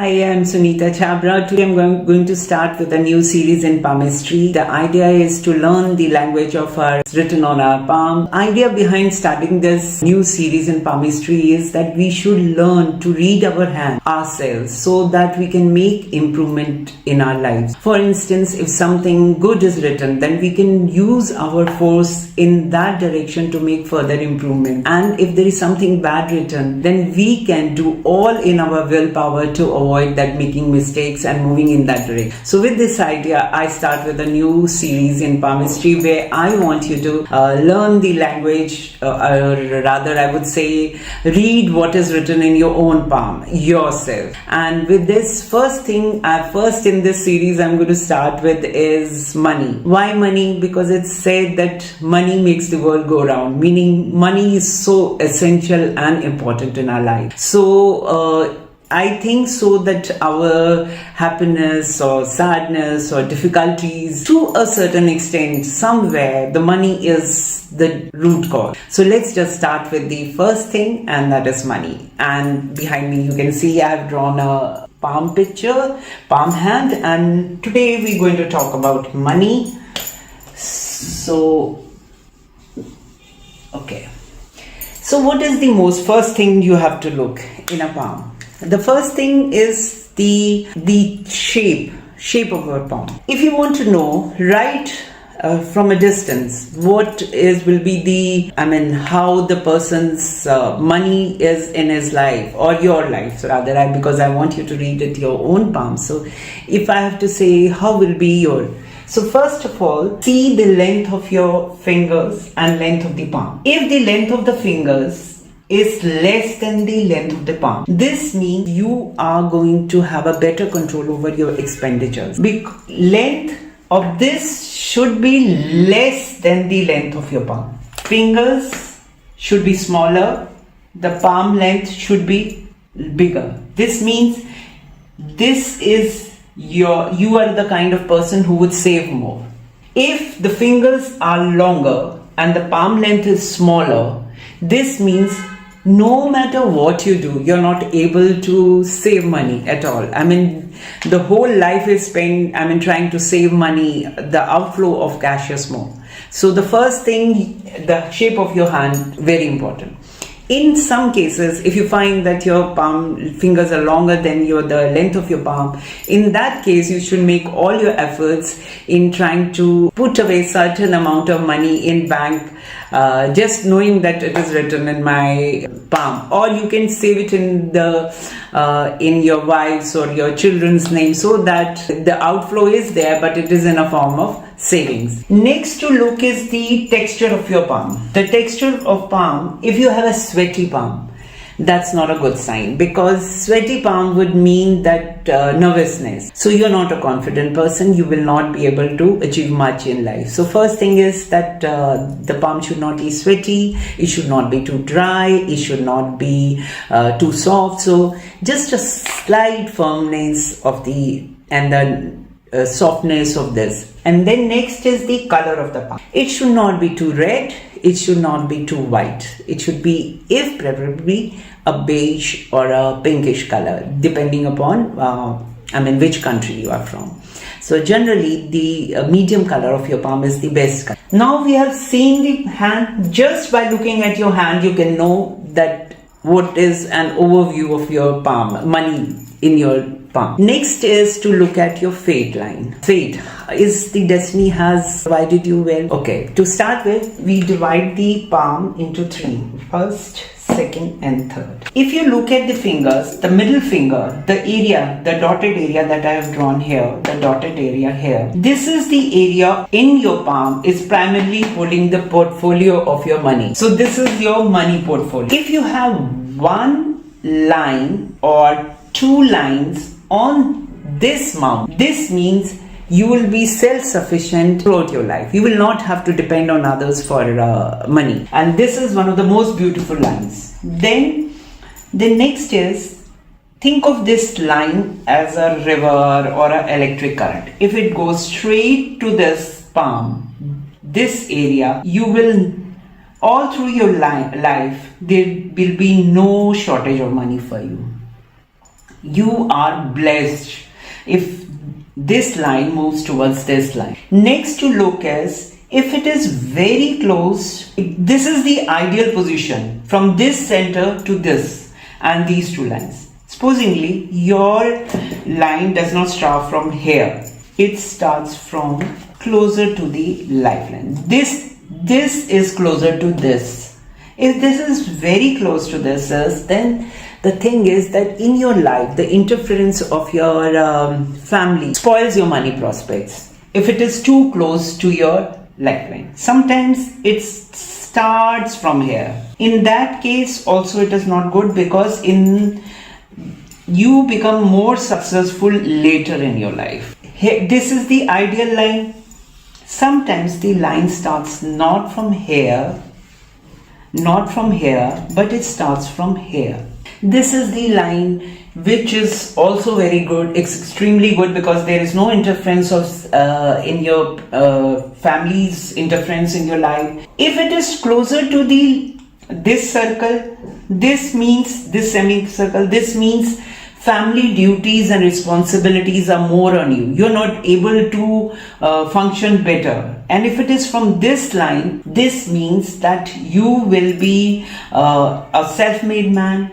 Hi, I'm Sunita Chabra. Today I'm going to start with a new series in Palmistry. The idea is to learn the language of our written on our palm. Idea behind starting this new series in Palmistry is that we should learn to read our hand ourselves so that we can make improvement in our lives. For instance, if something good is written, then we can use our force in that direction to make further improvement. And if there is something bad written, then we can do all in our willpower to avoid that, making mistakes and moving in that direction. So with this idea, I start with a new series in Palmistry where I want you to learn the language, or rather I would say read what is written in your own palm yourself. And with this first in this series I'm going to start with is money. Why money? Because it's said that money makes the world go round, meaning money is so essential and important in our life. So I think so that our happiness or sadness or difficulties, to a certain extent, somewhere the money is the root cause. So let's just start with the first thing, and that is money. And behind me you can see I have drawn a palm picture, palm hand, and today we're going to talk about money. So, okay. So what is the first thing you have to look in a palm? The first thing is the shape of our palm. If you want to know right from a distance what will be how the person's money is in his life or your life, so rather because I want you to read it your own palm. So if I have to say how will be your, so first of all, see the length of your fingers and length of the palm. If the length of the fingers is less than the length of the palm, this means you are going to have a better control over your expenditures. Length of this should be less than the length of your palm. Fingers should be smaller, the palm length should be bigger. This means you are the kind of person who would save more. If the fingers are longer and the palm length is smaller, this means no matter what you do, you're not able to save money at all. The whole life is spent, trying to save money. The outflow of cash is more. So the first thing, the shape of your hand, very important. In some cases, if you find that your palm fingers are longer than the length of your palm, in that case, you should make all your efforts in trying to put away certain amount of money in bank, just knowing that it is written in my palm. Or you can save it in your wife's or your children's name, so that the outflow is there, but it is in a form of savings. Next to look is the texture of your palm. The texture of palm, if you have a sweaty palm, that's not a good sign, because sweaty palm would mean that nervousness. So you're not a confident person, you will not be able to achieve much in life. So first thing is that the palm should not be sweaty, it should not be too dry, it should not be too soft. So just a slight firmness of the softness of this. And then next is the color of the palm. It should not be too red, it should not be too white. It should be, if preferably, a beige or a pinkish color, depending upon which country you are from. So generally the medium color of your palm is the best color. Now we have seen the hand. Just by looking at your hand you can know that what is an overview of your palm, money in your palm. Next is to look at your fate line. Fate is the destiny has provided you well. Okay, to start with, we divide the palm into three: first, second and third. If you look at the fingers, the middle finger, the dotted area that I have drawn here, the dotted area here, this is the area in your palm is primarily holding the portfolio of your money. So this is your money portfolio. If you have one line or two lines on this mount, this means you will be self-sufficient throughout your life. You will not have to depend on others for money. And this is one of the most beautiful lines. Then the next is, think of this line as a river or an electric current. If it goes straight to this palm, this area, you will, all through your life, there will be no shortage of money for you. You are blessed if this line moves towards this line. Next to look is, if it is very close, this is the ideal position from this center to this and these two lines. Supposingly, your line does not start from here. It starts from closer to the lifeline. This is closer to this. If this is very close to this, then the thing is that in your life, the interference of your family spoils your money prospects. If it is too close to your lifeline, sometimes it starts from here. In that case, also it is not good, because you become more successful later in your life. This is the ideal line. Sometimes the line starts not from here, but it starts from here. This is the line which is also very good. It's extremely good because there is no interference in your family's interference in your life. If it is closer to this circle, this means this semicircle, this means family duties and responsibilities are more on you. You're not able to function better. And if it is from this line, this means that you will be a self-made man.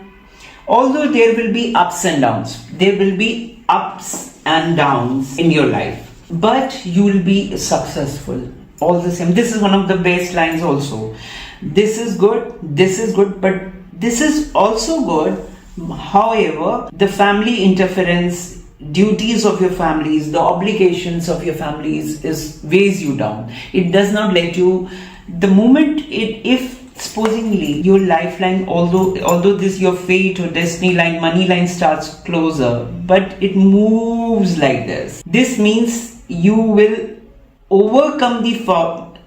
Although there will be ups and downs, there will be ups and downs in your life, but you will be successful all the same. This is one of the best lines also. This is good, but this is also good. However, the family interference, duties of your families, the obligations of your families weighs you down. It does not let you, the moment if supposingly your lifeline, although this your fate or destiny line, money line starts closer, but it moves like this. This means you will overcome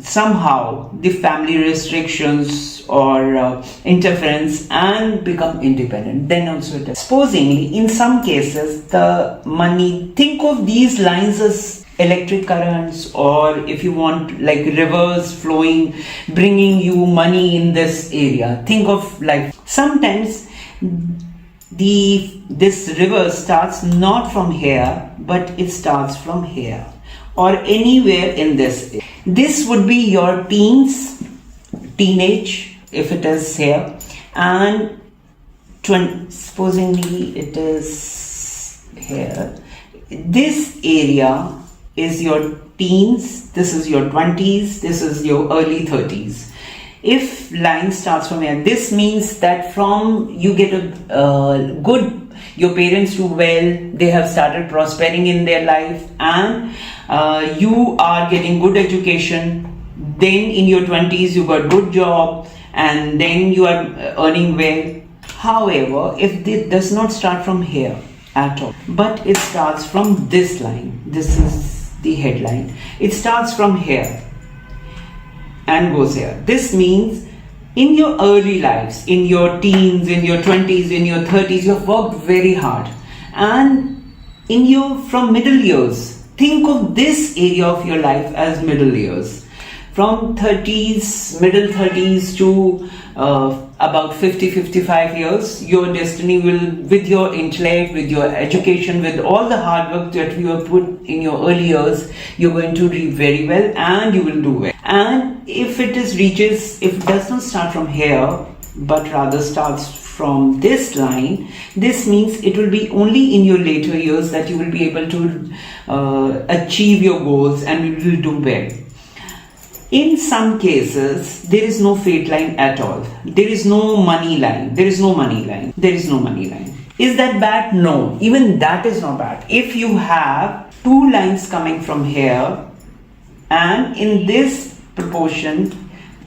somehow the family restrictions or interference and become independent. Then also it is. Supposingly, in some cases, the money, think of these lines as electric currents, or if you want, like rivers flowing, bringing you money in this area. Think of like sometimes this river starts not from here, but it starts from here or anywhere in this. This would be your teenage, if it is here, and supposingly it is here. This area is your teens, this is your 20s, this is your early 30s. If line starts from here, this means that from you get a good, your parents do well, they have started prospering in their life, and you are getting good education. Then in your 20s you got good job, and then you are earning well. However, if this does not start from here at all, but it starts from this line, this is the headline, it starts from here and goes here. This means in your early lives, in your teens, in your 20s, in your 30s, you have worked very hard, and from middle years, think of this area of your life as middle years. From middle 30s to about 50-55 years, your destiny will, with your intellect, with your education, with all the hard work that you have put in your early years, you're going to reap very well and you will do well. And if it does not start from here, but rather starts from this line, this means it will be only in your later years that you will be able to achieve your goals and you will do well. In some cases, there is no fate line at all. There is no money line. There is no money line. There is no money line. Is that bad? No. Even that is not bad. If you have two lines coming from here, and in this proportion,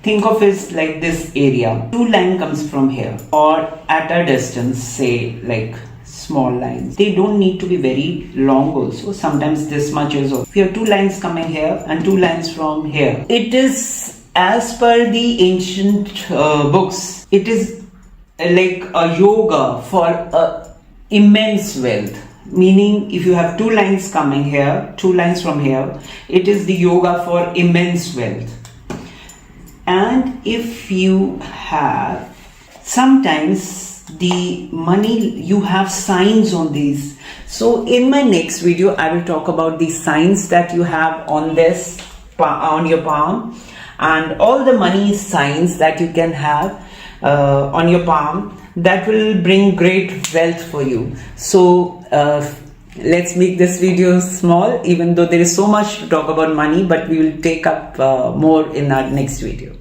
think of it like this area. Two line comes from here, or at a distance, say like small lines. They don't need to be very long also. Sometimes this much is also. If you have two lines coming here and two lines from here, it is, as per the ancient books, it is like a yoga for immense wealth. Meaning, if you have two lines coming here, two lines from here, it is the yoga for immense wealth. And if you have, sometimes the money, you have signs on these. So in my next video I will talk about the signs that you have on this, on your palm, and all the money signs that you can have on your palm that will bring great wealth for you. So let's make this video small, even though there is so much to talk about money, but we will take up more in our next video.